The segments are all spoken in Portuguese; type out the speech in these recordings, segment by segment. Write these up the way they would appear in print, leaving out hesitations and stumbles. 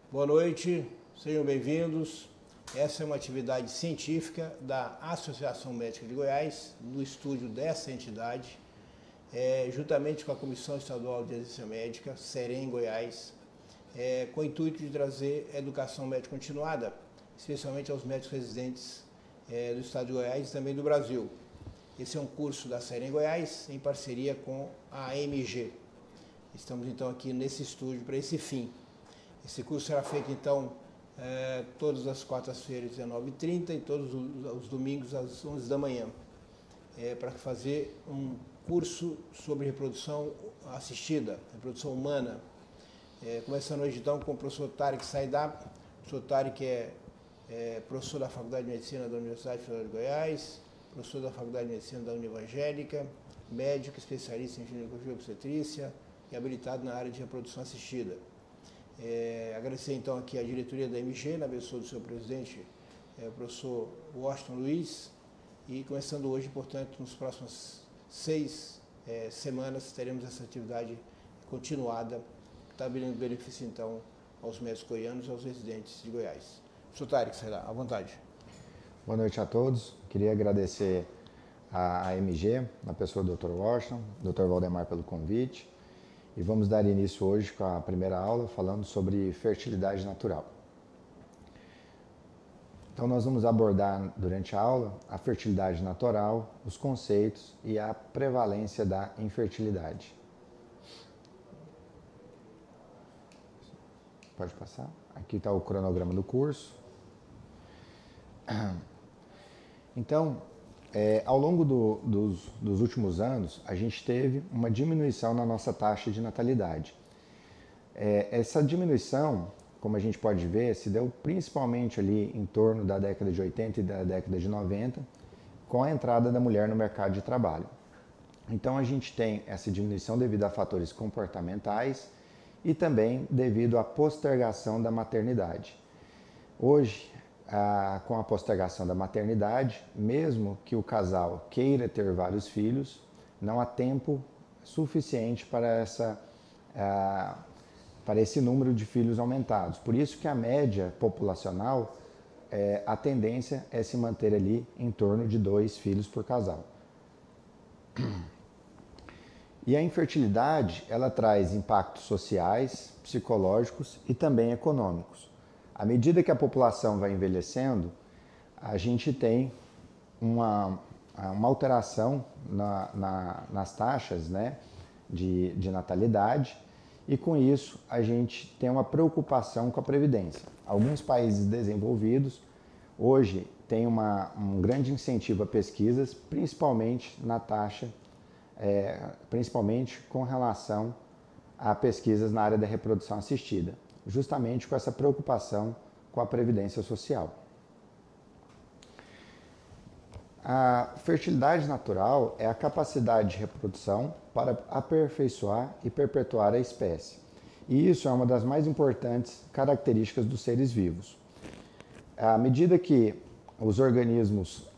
Boa noite, sejam bem-vindos. Essa é uma atividade científica da Associação Médica de Goiás, no estúdio dessa entidade, juntamente com a Comissão Estadual de Residência Médica, SEREM Goiás, com o intuito de trazer educação médica continuada, especialmente aos médicos residentes do estado de Goiás e também do Brasil. Esse é um curso da SEREM Goiás, em parceria com a AMG. Estamos então aqui nesse estúdio para esse fim. Esse curso será feito então todas as quartas-feiras às 19h30 e todos os domingos às 11 da manhã. Para fazer um curso sobre reprodução assistida, reprodução humana. Começando hoje então com o professor Tarek Saidab. O professor Tarek é professor da Faculdade de Medicina da Universidade Federal de Goiás, professor da Faculdade de Medicina da Univangélica, médico, especialista em ginecologia e obstetrícia e habilitado na área de reprodução assistida. Agradecer então aqui a diretoria da MG, na pessoa do seu presidente, o professor Washington Luiz, e começando hoje, portanto, nos próximos 6 semanas, teremos essa atividade continuada, que está dando benefício então aos médicos goianos e aos residentes de Goiás. Professor Tarek, será à vontade. Boa noite a todos. Queria agradecer à AMG, na pessoa do Dr. Washington, Dr. Valdemar pelo convite. E vamos dar início hoje com a primeira aula falando sobre fertilidade natural. Então nós vamos abordar durante a aula a fertilidade natural, os conceitos e a prevalência da infertilidade. Pode passar? Aqui está o cronograma do curso. Então, ao longo dos últimos anos, a gente teve uma diminuição na nossa taxa de natalidade. Essa diminuição, como a gente pode ver, se deu principalmente ali em torno da década de 80 e da década de 90, com a entrada da mulher no mercado de trabalho. Então, a gente tem essa diminuição devido a fatores comportamentais e também devido à postergação da maternidade. Hoje, com a postergação da maternidade, mesmo que o casal queira ter vários filhos, não há tempo suficiente para esse número de filhos aumentados. Por isso que a média populacional, a tendência é se manter ali em torno de 2 filhos por casal. E a infertilidade, ela traz impactos sociais, psicológicos e também econômicos. À medida que a população vai envelhecendo, a gente tem uma alteração nas taxas, né, de natalidade, e com isso a gente tem uma preocupação com a previdência. Alguns países desenvolvidos hoje têm um grande incentivo a pesquisas, principalmente na taxa, principalmente com relação a pesquisas na área da reprodução assistida, justamente com essa preocupação com a previdência social. A fertilidade natural é a capacidade de reprodução para aperfeiçoar e perpetuar a espécie. E isso é uma das mais importantes características dos seres vivos. À medida que os organismos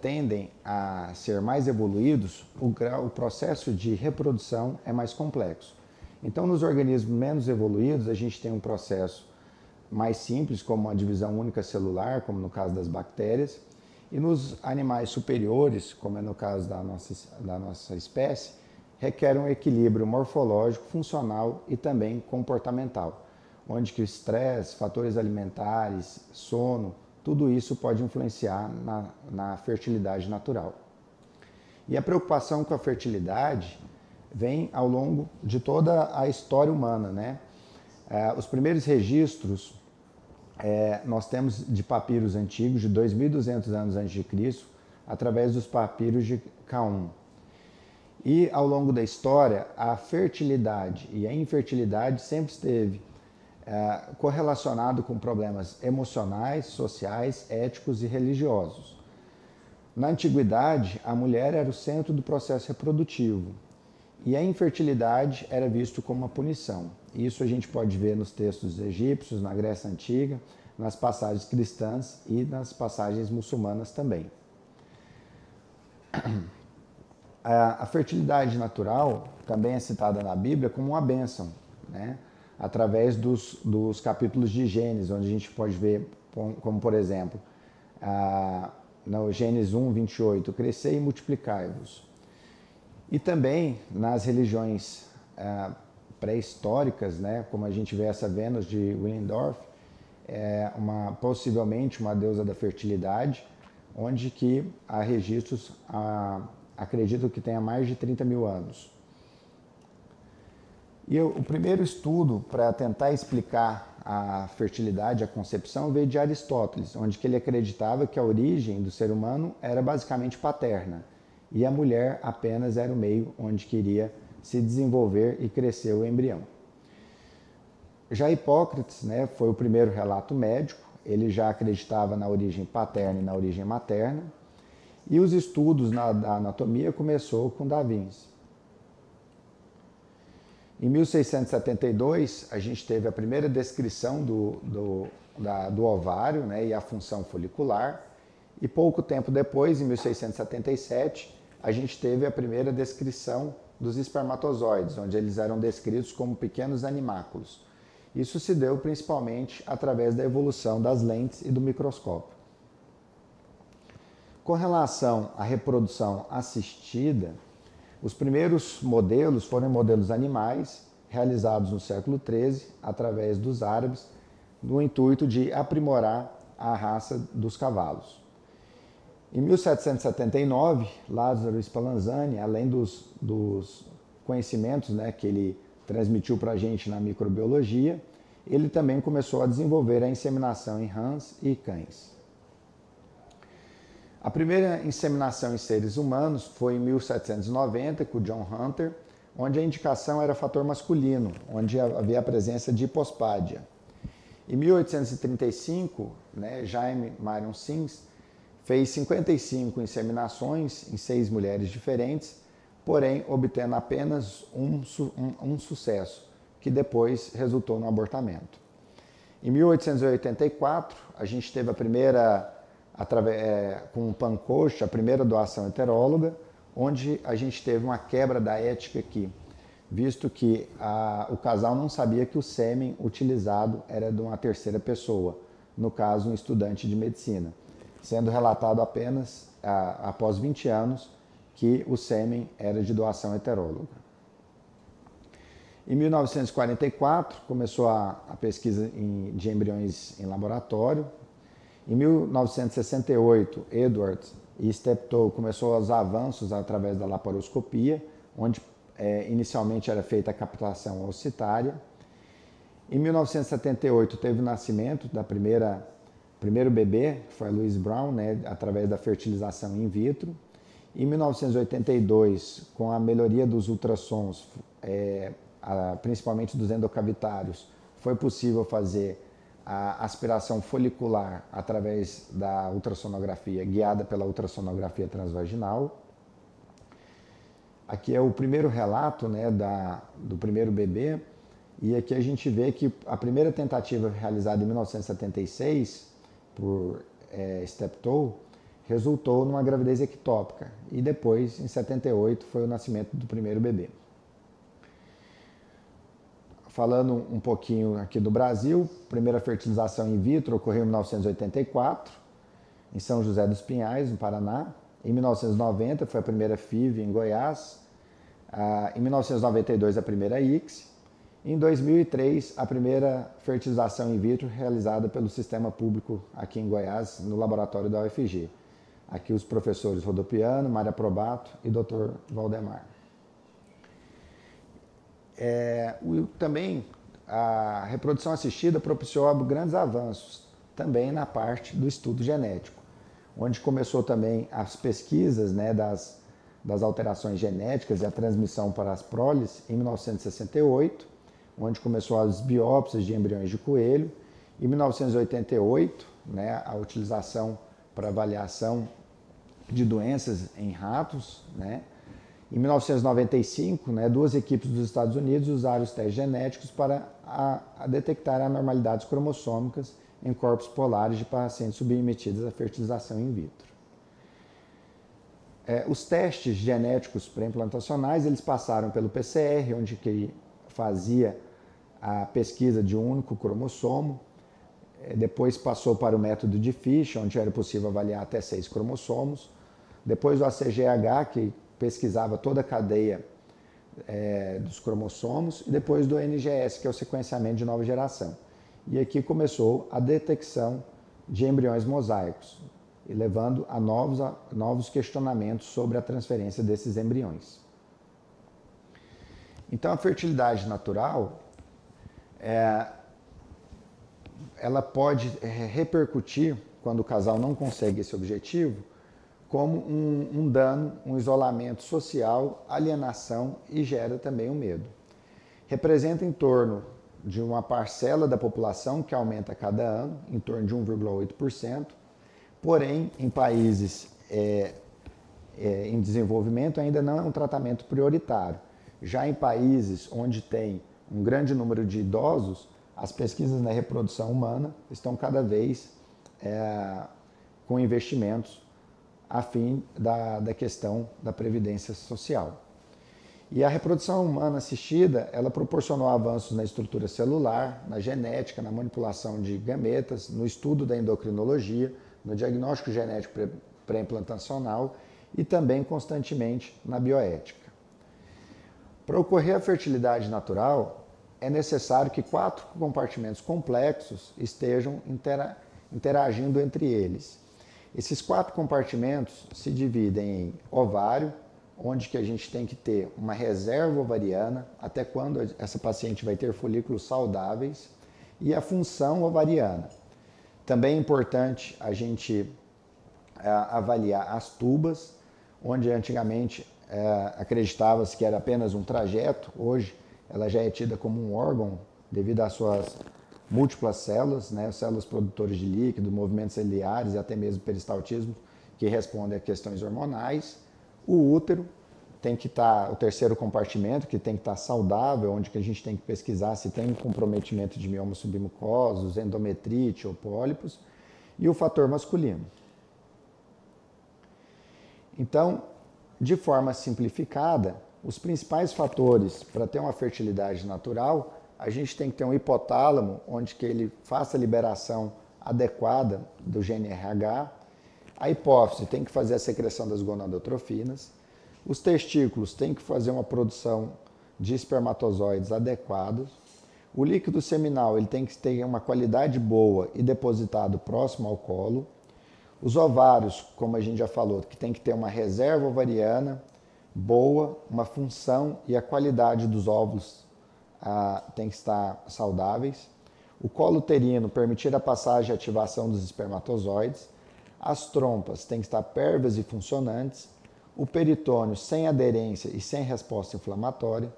tendem a ser mais evoluídos, o processo de reprodução é mais complexo. Então, nos organismos menos evoluídos, a gente tem um processo mais simples, como a divisão única celular, como no caso das bactérias, e nos animais superiores, como é no caso da nossa espécie, requer um equilíbrio morfológico, funcional e também comportamental, onde que o estresse, fatores alimentares, sono, tudo isso pode influenciar na fertilidade natural. E a preocupação com a fertilidade vem ao longo de toda a história humana, né? Os primeiros registros nós temos de papiros antigos, de 2.200 anos antes de Cristo, através dos papiros de K1. E ao longo da história, a fertilidade e a infertilidade sempre esteve correlacionado com problemas emocionais, sociais, éticos e religiosos. Na antiguidade, a mulher era o centro do processo reprodutivo. E a infertilidade era visto como uma punição. Isso a gente pode ver nos textos egípcios, na Grécia Antiga, nas passagens cristãs e nas passagens muçulmanas também. A fertilidade natural também é citada na Bíblia como uma bênção, né? através dos capítulos de Gênesis, onde a gente pode ver, como por exemplo, no Gênesis 1, 28, crescei e multiplicai-vos. E também nas religiões pré-históricas, né, como a gente vê essa Vênus de Willendorf, possivelmente uma deusa da fertilidade, onde que há registros, acredito que tenha mais de 30 mil anos. E o primeiro estudo para tentar explicar a fertilidade, a concepção, veio de Aristóteles, onde que ele acreditava que a origem do ser humano era basicamente paterna e a mulher apenas era o meio onde queria se desenvolver e crescer o embrião. Já Hipócrates, né, foi o primeiro relato médico, ele já acreditava na origem paterna e na origem materna, e os estudos da anatomia começou com Da Vinci. Em 1672, a gente teve a primeira descrição do ovário, né, e a função folicular, e pouco tempo depois, em 1677, a gente teve a primeira descrição dos espermatozoides, onde eles eram descritos como pequenos animáculos. Isso se deu principalmente através da evolução das lentes e do microscópio. Com relação à reprodução assistida, os primeiros modelos foram modelos animais, realizados no século XIII, através dos árabes, no intuito de aprimorar a raça dos cavalos. Em 1779, Lázaro Spallanzani, além dos conhecimentos, né, que ele transmitiu para a gente na microbiologia, ele também começou a desenvolver a inseminação em rãs e cães. A primeira inseminação em seres humanos foi em 1790, com John Hunter, onde a indicação era fator masculino, onde havia a presença de hipospádia. Em 1835, né, Jaime Marion Sims fez 55 inseminações em 6 mulheres diferentes, porém obtendo apenas um sucesso, que depois resultou no abortamento. Em 1884, a gente teve a primeira, com o Pancoast, a primeira doação heteróloga, onde a gente teve uma quebra da ética aqui, visto que o casal não sabia que o sêmen utilizado era de uma terceira pessoa, no caso um estudante de medicina, sendo relatado apenas após 20 anos que o sêmen era de doação heteróloga. Em 1944, começou a pesquisa de embriões em laboratório. Em 1968, Edwards e Steptoe começou os avanços através da laparoscopia, onde inicialmente era feita a captação ocitária. Em 1978, teve o nascimento da primeiro bebê, que foi a Louise Brown, né, através da fertilização in vitro. Em 1982, com a melhoria dos ultrassons, principalmente dos endocavitários, foi possível fazer a aspiração folicular através da ultrassonografia, guiada pela ultrassonografia transvaginal. Aqui é o primeiro relato, né, do primeiro bebê, e aqui a gente vê que a primeira tentativa realizada em 1976 por Steptoe resultou numa gravidez ectópica, e depois, em 78, foi o nascimento do primeiro bebê. Falando um pouquinho aqui do Brasil, a primeira fertilização in vitro ocorreu em 1984, em São José dos Pinhais, no Paraná. Em 1990 foi a primeira FIV em Goiás. Em 1992 a primeira ICSI. Em 2003 a primeira fertilização in vitro realizada pelo sistema público aqui em Goiás, no laboratório da UFG. Aqui os professores Rodopiano, Mária Probato e Dr. Valdemar. Também a reprodução assistida propiciou grandes avanços também na parte do estudo genético, onde começou também as pesquisas, né, das alterações genéticas e a transmissão para as proles em 1968, onde começou as biópsias de embriões de coelho. Em 1988, né, a utilização para avaliação de doenças em ratos, né. Em 1995, né, 2 equipes dos Estados Unidos usaram os testes genéticos para detectar anormalidades cromossômicas em corpos polares de pacientes submetidos à fertilização in vitro. Os testes genéticos pré-implantacionais, eles passaram pelo PCR, onde que fazia a pesquisa de um único cromossomo, depois passou para o método de Fish, onde era possível avaliar até 6 cromossomos, depois o ACGH, que pesquisava toda a cadeia dos cromossomos, e depois do NGS, que é o sequenciamento de nova geração. E aqui começou a detecção de embriões mosaicos, e levando a novos questionamentos sobre a transferência desses embriões. Então, a fertilidade natural, ela pode repercutir, quando o casal não consegue esse objetivo, como um dano, um isolamento social, alienação e gera também o medo. Representa em torno de uma parcela da população que aumenta a cada ano, em torno de 1,8%, porém, em países em desenvolvimento ainda não é um tratamento prioritário. Já em países onde tem um grande número de idosos, as pesquisas na reprodução humana estão cada vez com investimentos a fim da questão da previdência social. E a reprodução humana assistida, ela proporcionou avanços na estrutura celular, na genética, na manipulação de gametas, no estudo da endocrinologia, no diagnóstico genético pré-implantacional e também constantemente na bioética. Para ocorrer a fertilidade natural, é necessário que 4 compartimentos complexos estejam interagindo entre eles. Esses 4 compartimentos se dividem em ovário, onde que a gente tem que ter uma reserva ovariana, até quando essa paciente vai ter folículos saudáveis, e a função ovariana. Também é importante a gente avaliar as tubas, onde antigamente acreditava-se que era apenas um trajeto, hoje ela já é tida como um órgão devido às suas múltiplas células, né, células produtoras de líquido, movimentos ciliares e até mesmo peristaltismo, que respondem a questões hormonais. O útero tem que estar, o terceiro compartimento, que tem que estar saudável, onde que a gente tem que pesquisar se tem um comprometimento de miomas submucosos, endometrite ou pólipos, e o fator masculino. Então, de forma simplificada, os principais fatores para ter uma fertilidade natural, a gente tem que ter um hipotálamo, onde que ele faça a liberação adequada do gene RH, a hipófise tem que fazer a secreção das gonadotrofinas, os testículos têm que fazer uma produção de espermatozoides adequados, o líquido seminal ele tem que ter uma qualidade boa e depositado próximo ao colo, os ovários, como a gente já falou, que tem que ter uma reserva ovariana boa, uma função e a qualidade dos óvulos tem que estar saudáveis, o colo uterino permitir a passagem e ativação dos espermatozoides, as trompas têm que estar pérvias e funcionantes, o peritônio sem aderência e sem resposta inflamatória,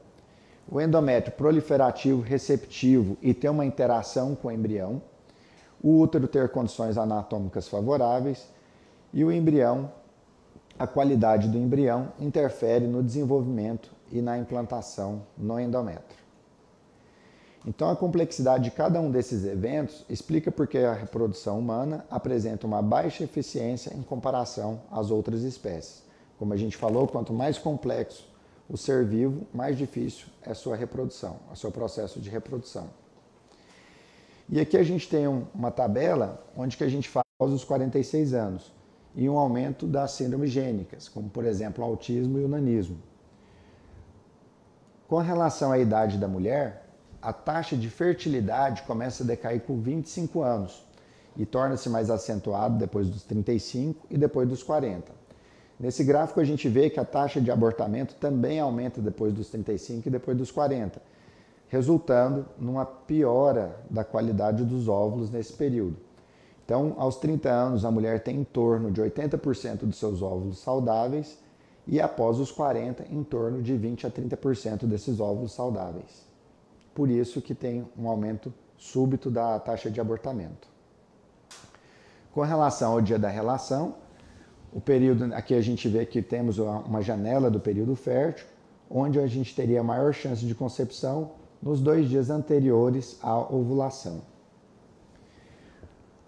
o endométrio proliferativo, receptivo e ter uma interação com o embrião, o útero ter condições anatômicas favoráveis e o embrião, a qualidade do embrião interfere no desenvolvimento e na implantação no endométrio. Então, a complexidade de cada um desses eventos explica por que a reprodução humana apresenta uma baixa eficiência em comparação às outras espécies. Como a gente falou, quanto mais complexo o ser vivo, mais difícil é a sua reprodução, o seu processo de reprodução. E aqui a gente tem uma tabela onde que a gente fala os 46 anos e um aumento das síndromes gênicas, como por exemplo o autismo e o nanismo. Com relação à idade da mulher, a taxa de fertilidade começa a decair com 25 anos e torna-se mais acentuado depois dos 35 e depois dos 40. Nesse gráfico a gente vê que a taxa de abortamento também aumenta depois dos 35 e depois dos 40, resultando numa piora da qualidade dos óvulos nesse período. Então, aos 30 anos, a mulher tem em torno de 80% dos seus óvulos saudáveis e após os 40, em torno de 20 a 30% desses óvulos saudáveis. Por isso que tem um aumento súbito da taxa de abortamento. Com relação ao dia da relação, o período, aqui a gente vê que temos uma janela do período fértil, onde a gente teria maior chance de concepção nos 2 dias anteriores à ovulação.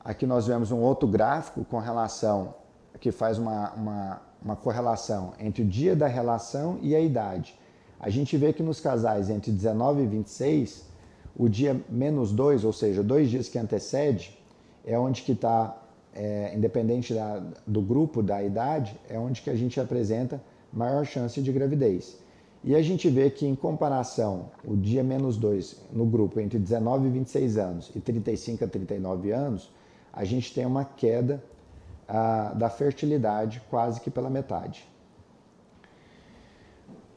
Aqui nós vemos um outro gráfico com relação, que faz uma correlação entre o dia da relação e a idade. A gente vê que nos casais entre 19 e 26, o dia -2, ou seja, 2 dias que antecede, é onde que está, independente do grupo, da idade, é onde que a gente apresenta maior chance de gravidez. E a gente vê que, em comparação, o dia -2 no grupo entre 19 e 26 anos e 35 a 39 anos, a gente tem uma queda da fertilidade quase que pela metade.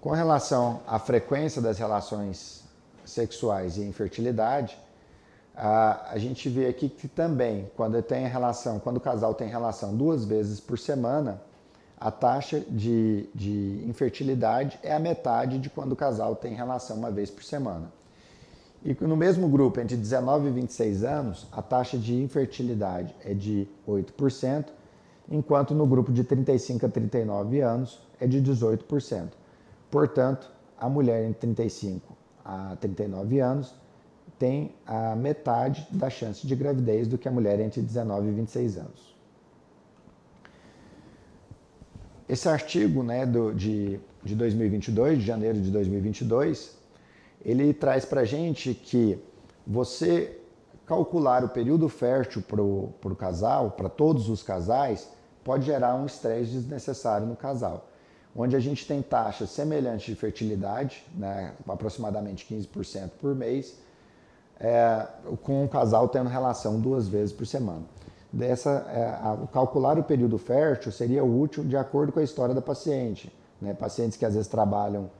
Com relação à frequência das relações sexuais e infertilidade, a gente vê aqui que também, quando o casal tem relação 2 vezes por semana, a taxa de infertilidade é a metade de quando o casal tem relação 1 vez por semana. E no mesmo grupo, entre 19 e 26 anos, a taxa de infertilidade é de 8%, enquanto no grupo de 35 a 39 anos é de 18%. Portanto, a mulher entre 35 a 39 anos tem a metade da chance de gravidez do que a mulher entre 19 e 26 anos. Esse artigo, né, de 2022, de janeiro de 2022, ele traz para a gente que você calcular o período fértil para o casal, para todos os casais, pode gerar um estresse desnecessário no casal, onde a gente tem taxas semelhantes de fertilidade, né, aproximadamente 15% por mês, com o casal tendo relação 2 vezes por semana. Calcular o período fértil seria útil de acordo com a história da paciente, né? Pacientes que às vezes trabalham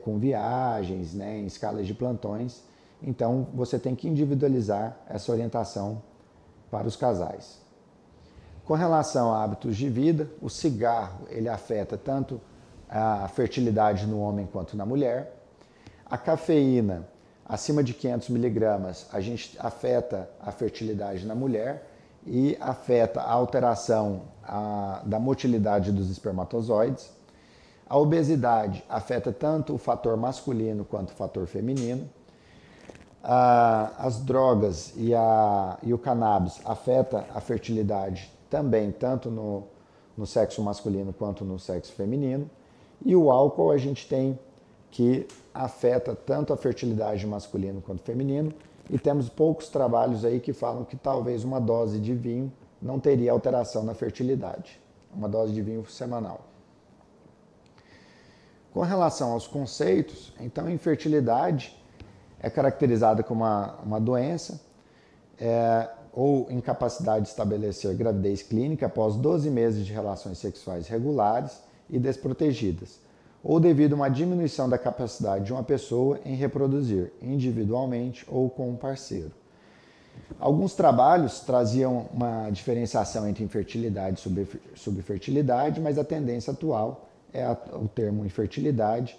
com viagens, né, em escalas de plantões. Então, você tem que individualizar essa orientação para os casais. Com relação a hábitos de vida, o cigarro ele afeta tanto a fertilidade no homem quanto na mulher. A cafeína, acima de 500 miligramas, a gente afeta a fertilidade na mulher e afeta a alteração da motilidade dos espermatozoides. A obesidade afeta tanto o fator masculino quanto o fator feminino. As drogas e o cannabis afeta a fertilidade também, tanto no sexo masculino quanto no sexo feminino. E o álcool a gente tem que afeta tanto a fertilidade masculino quanto feminino. E temos poucos trabalhos aí que falam que talvez uma dose de vinho não teria alteração na fertilidade. Uma dose de vinho semanal. Com relação aos conceitos, então, infertilidade é caracterizada como uma doença ou incapacidade de estabelecer gravidez clínica após 12 meses de relações sexuais regulares e desprotegidas, ou devido a uma diminuição da capacidade de uma pessoa em reproduzir individualmente ou com um parceiro. Alguns trabalhos traziam uma diferenciação entre infertilidade e subfertilidade, mas a tendência atual é o termo infertilidade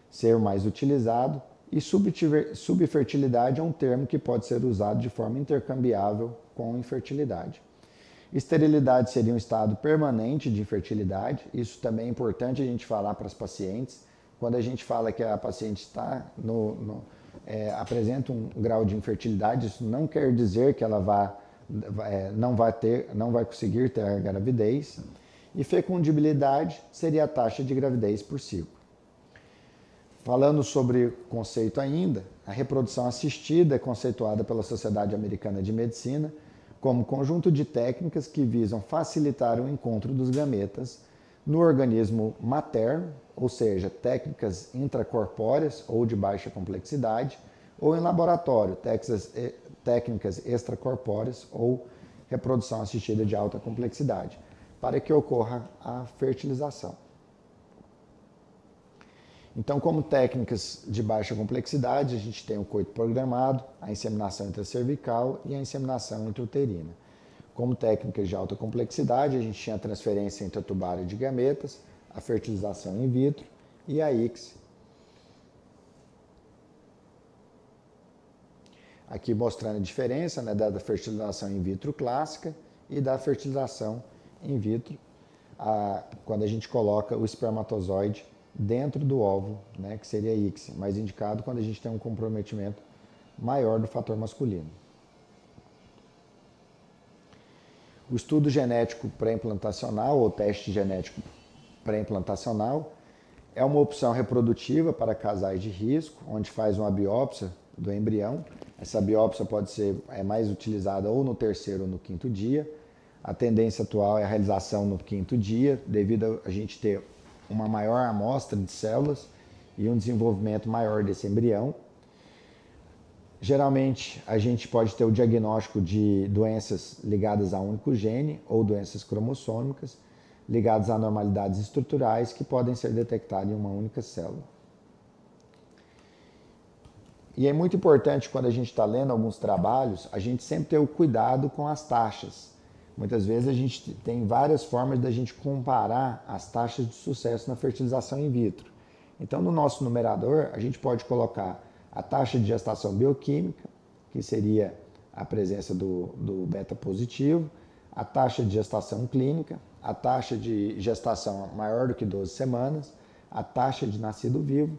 ser o mais utilizado e subfertilidade é um termo que pode ser usado de forma intercambiável com infertilidade. Esterilidade seria um estado permanente de infertilidade. Isso também é importante a gente falar para as pacientes. Quando a gente fala que a paciente está apresenta um grau de infertilidade, isso não quer dizer que ela não vai conseguir ter a gravidez. E fecundabilidade seria a taxa de gravidez por ciclo. Falando sobre conceito ainda, a reprodução assistida é conceituada pela Sociedade Americana de Medicina como conjunto de técnicas que visam facilitar o encontro dos gametas no organismo materno, ou seja, técnicas intracorpóreas ou de baixa complexidade, ou em laboratório, técnicas extracorpóreas ou reprodução assistida de alta complexidade, para que ocorra a fertilização. Então, como técnicas de baixa complexidade, a gente tem o coito programado, a inseminação intracervical e a inseminação intrauterina. Como técnicas de alta complexidade, a gente tinha a transferência intraturária de gametas, a fertilização in vitro e a ICSI. Aqui mostrando a diferença, né, da fertilização in vitro clássica e da fertilização in vitro, quando a gente coloca o espermatozoide dentro do óvulo, né, que seria ICSI, mais indicado quando a gente tem um comprometimento maior do fator masculino. O estudo genético pré-implantacional ou teste genético pré-implantacional é uma opção reprodutiva para casais de risco, onde faz uma biópsia do embrião. Essa biópsia pode ser mais utilizada ou no terceiro ou no quinto dia. A tendência atual é a realização no quinto dia, devido a gente ter uma maior amostra de células e um desenvolvimento maior desse embrião. Geralmente, a gente pode ter o diagnóstico de doenças ligadas a um único gene ou doenças cromossômicas ligadas a anormalidades estruturais que podem ser detectadas em uma única célula. E é muito importante, quando a gente está lendo alguns trabalhos, a gente sempre ter o cuidado com as taxas. Muitas vezes a gente tem várias formas da gente comparar as taxas de sucesso na fertilização in vitro. Então, no nosso numerador, a gente pode colocar a taxa de gestação bioquímica, que seria a presença do beta positivo, a taxa de gestação clínica, a taxa de gestação maior do que 12 semanas, a taxa de nascido vivo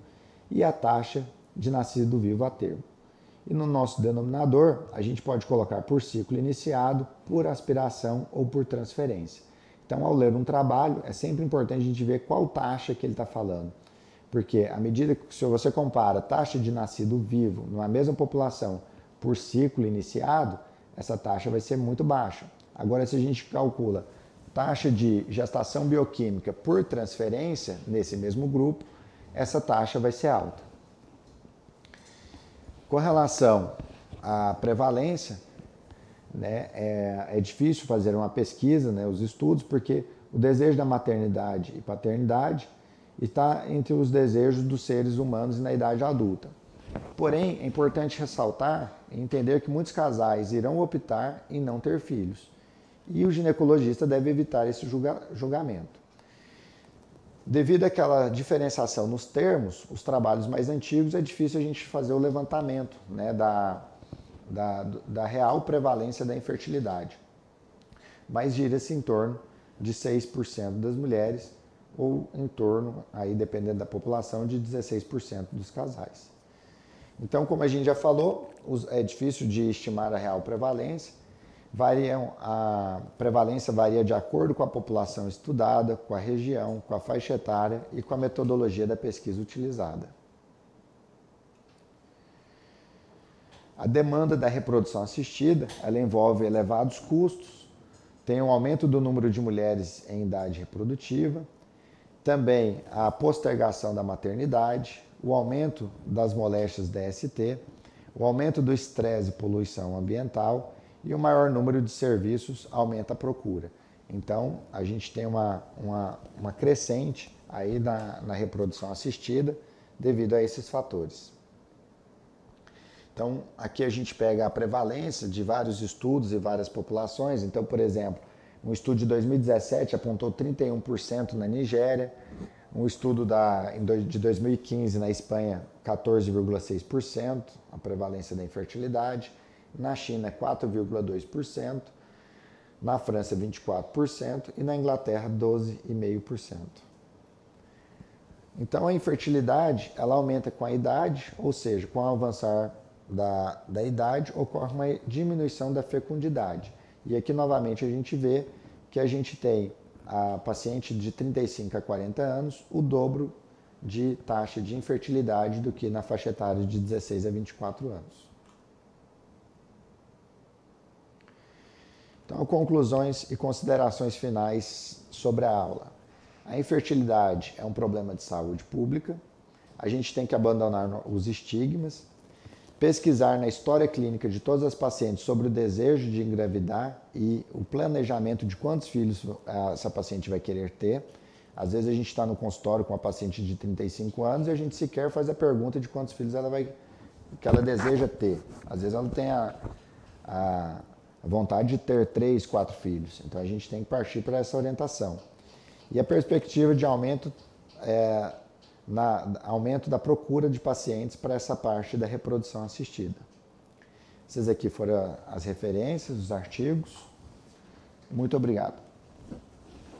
e a taxa de nascido vivo a termo. E no nosso denominador, a gente pode colocar por ciclo iniciado, por aspiração ou por transferência. Então, ao ler um trabalho, é sempre importante a gente ver qual taxa que ele está falando. Porque à medida que se você compara taxa de nascido vivo numa mesma população por ciclo iniciado, essa taxa vai ser muito baixa. Agora, se a gente calcula taxa de gestação bioquímica por transferência nesse mesmo grupo, essa taxa vai ser alta. Com relação à prevalência, né, é difícil fazer uma pesquisa, né, os estudos, porque o desejo da maternidade e paternidade está entre os desejos dos seres humanos na idade adulta. Porém, é importante ressaltar e entender que muitos casais irão optar em não ter filhos. E o ginecologista deve evitar esse julgamento. Devido àquela diferenciação nos termos, os trabalhos mais antigos, é difícil a gente fazer o levantamento, né, da real prevalência da infertilidade. Mas gira-se em torno de 6% das mulheres, ou em torno, aí dependendo da população, de 16% dos casais. Então, como a gente já falou, é difícil de estimar a real prevalência. A prevalência varia de acordo com a população estudada, com a região, com a faixa etária e com a metodologia da pesquisa utilizada. A demanda da reprodução assistida, ela envolve elevados custos, tem um aumento do número de mulheres em idade reprodutiva, também a postergação da maternidade, o aumento das moléstias DST, o aumento do estresse e poluição ambiental e o maior número de serviços aumenta a procura. Então, a gente tem uma crescente aí na reprodução assistida devido a esses fatores. Então, aqui a gente pega a prevalência de vários estudos e várias populações. Então, por exemplo, um estudo de 2017 apontou 31% na Nigéria, um estudo de 2015 na Espanha, 14,6%, a prevalência da infertilidade, na China 4,2%, na França 24% e na Inglaterra 12,5%. Então a infertilidade ela aumenta com a idade, ou seja, com o avançar da idade ocorre uma diminuição da fecundidade. E aqui novamente a gente vê que a gente tem a paciente de 35 a 40 anos, o dobro de taxa de infertilidade do que na faixa etária de 16 a 24 anos. Então, conclusões e considerações finais sobre a aula. A infertilidade é um problema de saúde pública. A gente tem que abandonar os estigmas, pesquisar na história clínica de todas as pacientes sobre o desejo de engravidar e o planejamento de quantos filhos essa paciente vai querer ter. Às vezes a gente está no consultório com uma paciente de 35 anos e a gente sequer faz a pergunta de quantos filhos que ela deseja ter. Às vezes ela tem a vontade de ter 3, 4 filhos. Então a gente tem que partir para essa orientação. E a perspectiva de aumento aumento da procura de pacientes para essa parte da reprodução assistida. Essas aqui foram as referências, os artigos. Muito obrigado.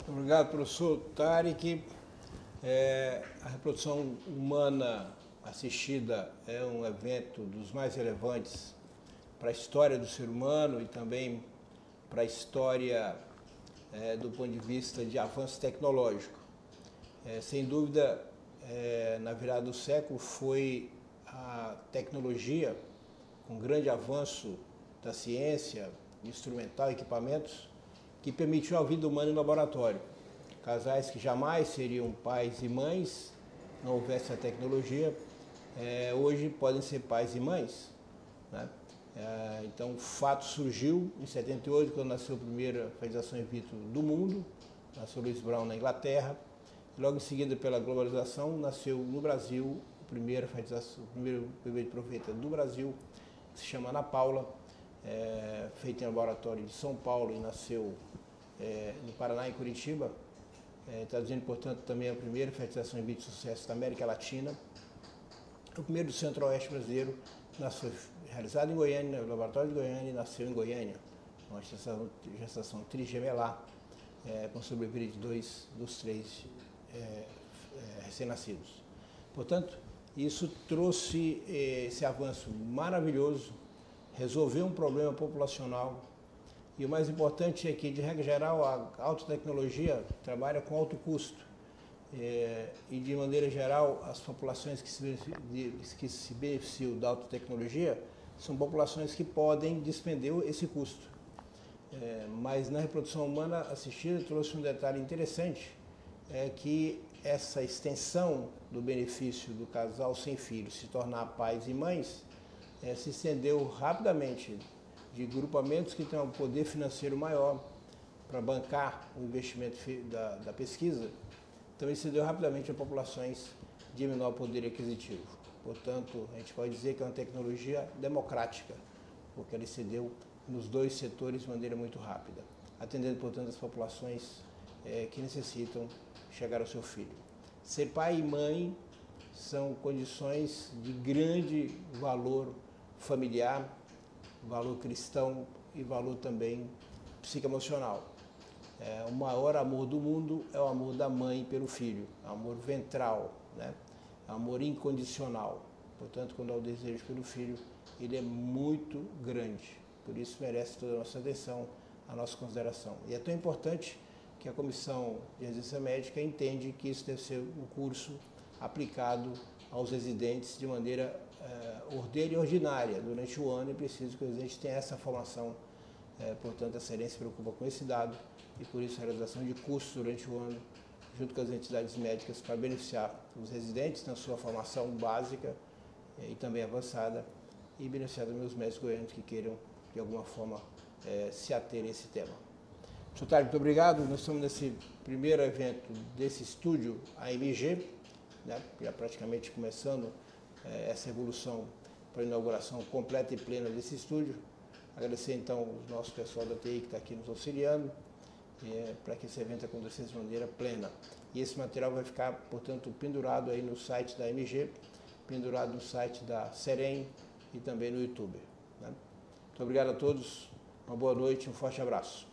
Obrigado, professor Tarek. A reprodução humana assistida é um evento dos mais relevantes para a história do ser humano e também para a história do ponto de vista de avanço tecnológico. Sem dúvida, na virada do século foi a tecnologia, com grande avanço da ciência, instrumental, equipamentos, que permitiu a vida humana em laboratório. Casais que jamais seriam pais e mães, não houvesse a tecnologia, hoje podem ser pais e mães, né? Então o fato surgiu em 78, quando nasceu a primeira fertilização in vitro do mundo, nasceu Louis Brown na Inglaterra, e logo em seguida, pela globalização, nasceu no Brasil o primeiro bebê de profeta do Brasil, que se chama Ana Paula, feito em laboratório de São Paulo e nasceu no Paraná, em Curitiba, traduzindo, portanto, também a primeira fertilização in vitro de sucesso da América Latina. O primeiro do Centro-Oeste brasileiro, nasceu realizado em Goiânia, no laboratório de Goiânia, e nasceu em Goiânia, uma gestação trigemelar, com sobrevida de 2 dos 3 recém-nascidos. Portanto, isso trouxe esse avanço maravilhoso, resolveu um problema populacional, e o mais importante é que, de regra geral, a alta tecnologia trabalha com alto custo. E, de maneira geral, as populações que se beneficiam da alta tecnologia são populações que podem despender esse custo. Mas na reprodução humana assistida trouxe um detalhe interessante, que essa extensão do benefício do casal sem filhos se tornar pais e mães se estendeu rapidamente de grupamentos que têm um poder financeiro maior para bancar o investimento da pesquisa, então isso se deu rapidamente a populações de menor poder aquisitivo. Portanto, a gente pode dizer que é uma tecnologia democrática, porque ela se deu nos 2 setores de maneira muito rápida, atendendo, portanto, as populações que necessitam chegar ao seu filho. Ser pai e mãe são condições de grande valor familiar, valor cristão e valor também psicoemocional. O maior amor do mundo é o amor da mãe pelo filho, amor ventral, né? Amor incondicional. Portanto, quando há o desejo pelo filho, ele é muito grande. Por isso merece toda a nossa atenção, a nossa consideração. E é tão importante que a Comissão de Residência Médica entende que isso deve ser um curso aplicado aos residentes de maneira ordeira e ordinária durante o ano, e preciso que o residente tenha essa formação. Portanto, a Serem se preocupa com esse dado e, por isso, a realização de cursos durante o ano, junto com as entidades médicas, para beneficiar os residentes na sua formação básica e também avançada, e beneficiar também os médicos goianos que queiram, de alguma forma, se ater a esse tema. Sr. Thales, muito obrigado. Nós estamos nesse primeiro evento desse estúdio AMG, né, já praticamente começando essa evolução para a inauguração completa e plena desse estúdio. Agradecer, então, o nosso pessoal da TI que está aqui nos auxiliando, para que esse evento acontecesse de maneira plena. E esse material vai ficar, portanto, pendurado aí no site da AMG, pendurado no site da Serem e também no YouTube, né? Muito obrigado a todos, uma boa noite, um forte abraço.